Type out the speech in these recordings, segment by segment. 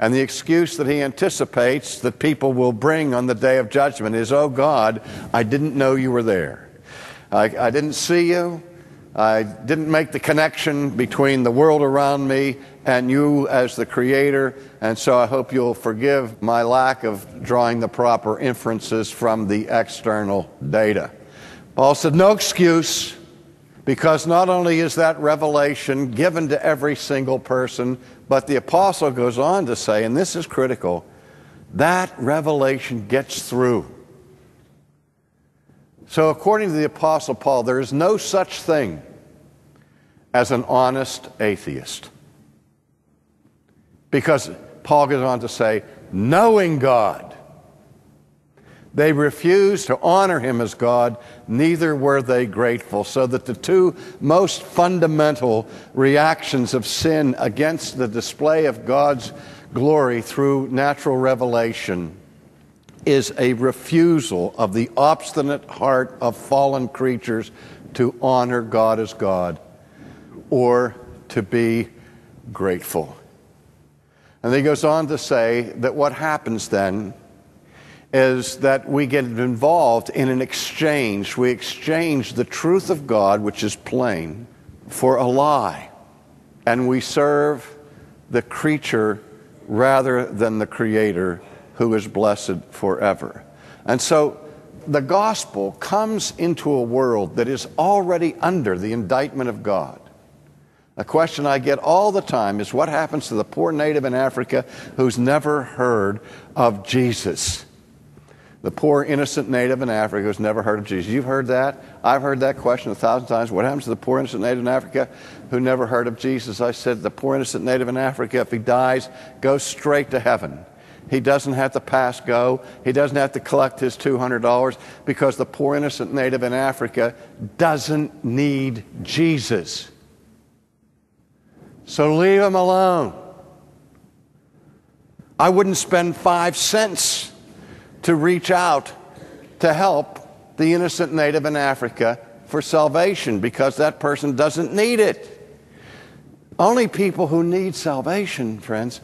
And the excuse that he anticipates that people will bring on the day of judgment is, oh God, I didn't know you were there. I didn't see you. I didn't make the connection between the world around me and you as the Creator, and so I hope you'll forgive my lack of drawing the proper inferences from the external data. Paul said, no excuse, because not only is that revelation given to every single person, but the apostle goes on to say, and this is critical, that revelation gets through. So according to the apostle Paul, there is no such thing as an honest atheist. Because Paul goes on to say, knowing God, they refused to honor him as God, neither were they grateful. So that the two most fundamental reactions of sin against the display of God's glory through natural revelation is a refusal of the obstinate heart of fallen creatures to honor God as God or to be grateful. And he goes on to say that what happens then is that we get involved in an exchange. We exchange the truth of God, which is plain, for a lie. And we serve the creature rather than the Creator, who is blessed forever. And so the gospel comes into a world that is already under the indictment of God. A question I get all the time is, what happens to the poor native in Africa who's never heard of Jesus? The poor innocent native in Africa who's never heard of Jesus. You've heard that. I've heard that question 1,000 times. What happens to the poor innocent native in Africa who never heard of Jesus? I said, the poor innocent native in Africa, if he dies, goes straight to heaven. He doesn't have to pass go. He doesn't have to collect his $200 because the poor innocent native in Africa doesn't need Jesus. So leave him alone. I wouldn't spend 5 cents to reach out to help the innocent native in Africa for salvation because that person doesn't need it. Only people who need salvation, friends,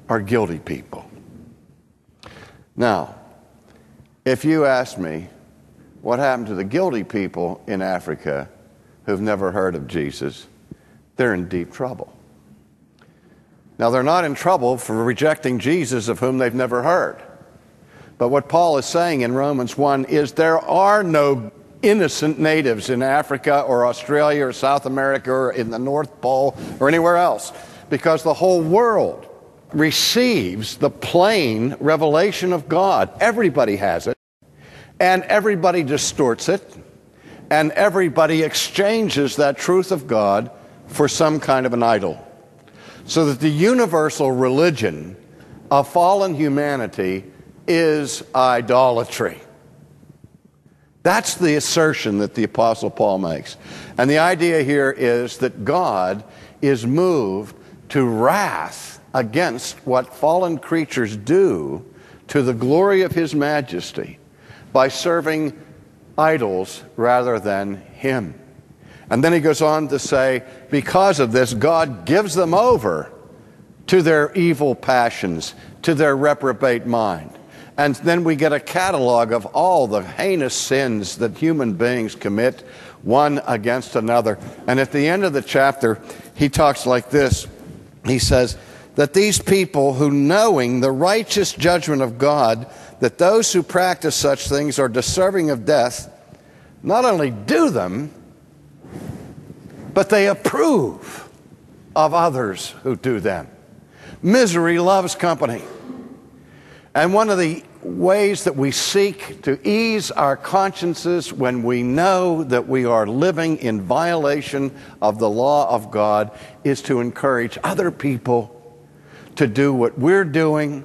are guilty people. Now, if you ask me what happened to the guilty people in Africa who've never heard of Jesus, they're in deep trouble. Now, they're not in trouble for rejecting Jesus of whom they've never heard. But what Paul is saying in Romans 1 is there are no innocent natives in Africa or Australia or South America or in the North Pole or anywhere else, because the whole world receives the plain revelation of God. Everybody has it, and everybody distorts it, and everybody exchanges that truth of God for some kind of an idol. So that the universal religion of fallen humanity is idolatry. That's the assertion that the Apostle Paul makes. And the idea here is that God is moved to wrath against what fallen creatures do to the glory of His majesty by serving idols rather than Him. And then he goes on to say, because of this, God gives them over to their evil passions, to their reprobate mind. And then we get a catalog of all the heinous sins that human beings commit, one against another. And at the end of the chapter, he talks like this. He says that these people who, knowing the righteous judgment of God, that those who practice such things are deserving of death, not only do them, but they approve of others who do them. Misery loves company. And one of the ways that we seek to ease our consciences when we know that we are living in violation of the law of God is to encourage other people to do what we're doing,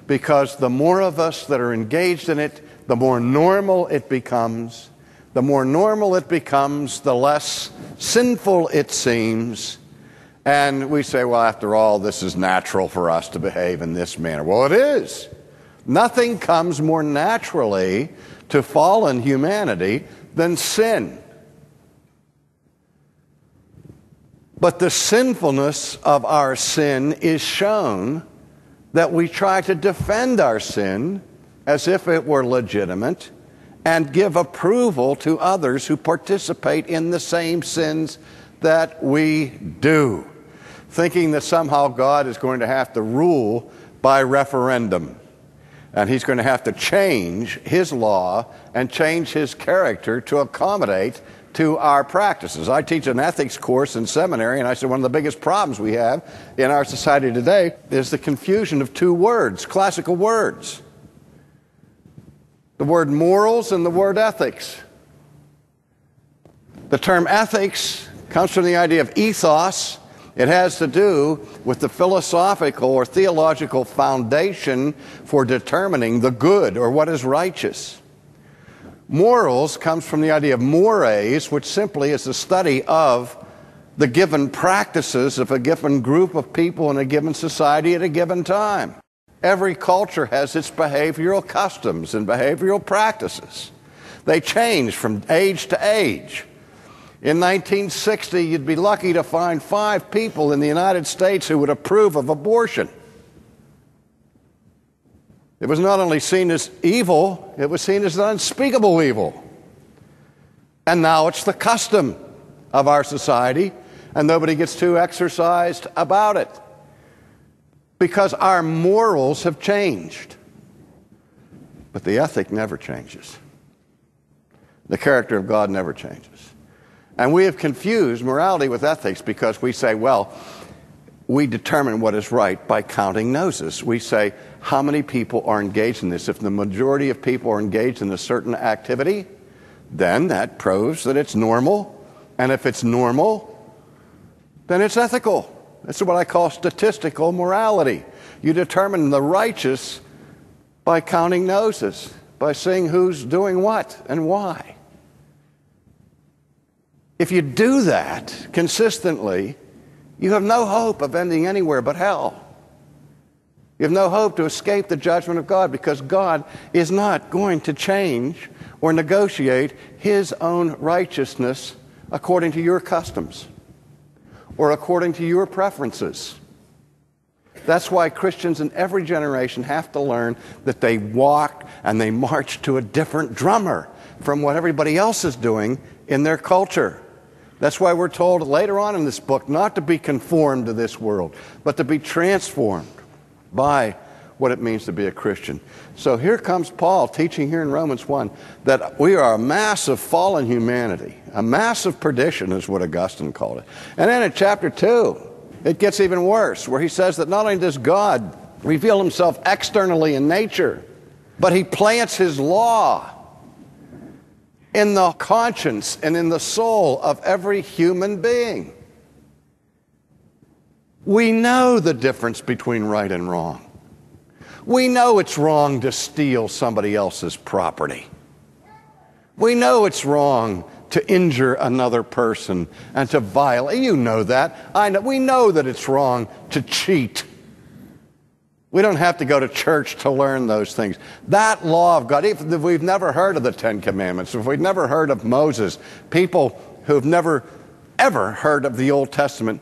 because the more of us that are engaged in it, the more normal it becomes. The more normal it becomes, the less sinful it seems. And we say, well, after all, this is natural for us to behave in this manner. Well, it is. Nothing comes more naturally to fallen humanity than sin. But the sinfulness of our sin is shown that we try to defend our sin as if it were legitimate and give approval to others who participate in the same sins that we do, thinking that somehow God is going to have to rule by referendum, and he's going to have to change his law and change his character to accommodate to our practices. I teach an ethics course in seminary, and I said one of the biggest problems we have in our society today is the confusion of two words, classical words. The word morals and the word ethics. The term ethics comes from the idea of ethos. It has to do with the philosophical or theological foundation for determining the good or what is righteous. Morals comes from the idea of mores, which simply is the study of the given practices of a given group of people in a given society at a given time. Every culture has its behavioral customs and behavioral practices. They change from age to age. In 1960, you'd be lucky to find 5 people in the United States who would approve of abortion. It was not only seen as evil, it was seen as an unspeakable evil. And now it's the custom of our society, and nobody gets too exercised about it. Because our morals have changed. But the ethic never changes. The character of God never changes. And we have confused morality with ethics because we say, well, we determine what is right by counting noses. We say, how many people are engaged in this? If the majority of people are engaged in a certain activity, then that proves that it's normal. And if it's normal, then it's ethical. This is what I call statistical morality. You determine the righteous by counting noses, by seeing who's doing what and why. If you do that consistently, you have no hope of ending anywhere but hell. You have no hope to escape the judgment of God, because God is not going to change or negotiate his own righteousness according to your customs or according to your preferences. That's why Christians in every generation have to learn that they walk and they march to a different drummer from what everybody else is doing in their culture. That's why we're told later on in this book not to be conformed to this world, but to be transformed by what it means to be a Christian. So here comes Paul teaching here in Romans 1 that we are a mass of fallen humanity. A mass of perdition is what Augustine called it. And then in chapter 2, it gets even worse, where he says that not only does God reveal himself externally in nature, but he plants his law in the conscience and in the soul of every human being. We know the difference between right and wrong. We know it's wrong to steal somebody else's property. We know it's wrong to injure another person and to violate. You know that. I know. We know that it's wrong to cheat. We don't have to go to church to learn those things. That law of God, even if we've never heard of the 10 Commandments, if we've never heard of Moses, people who've never, ever heard of the Old Testament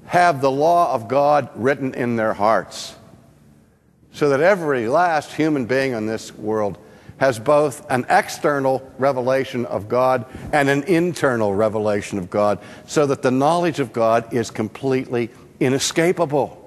have the law of God written in their hearts, so that every last human being on this world has both an external revelation of God and an internal revelation of God, so that the knowledge of God is completely inescapable.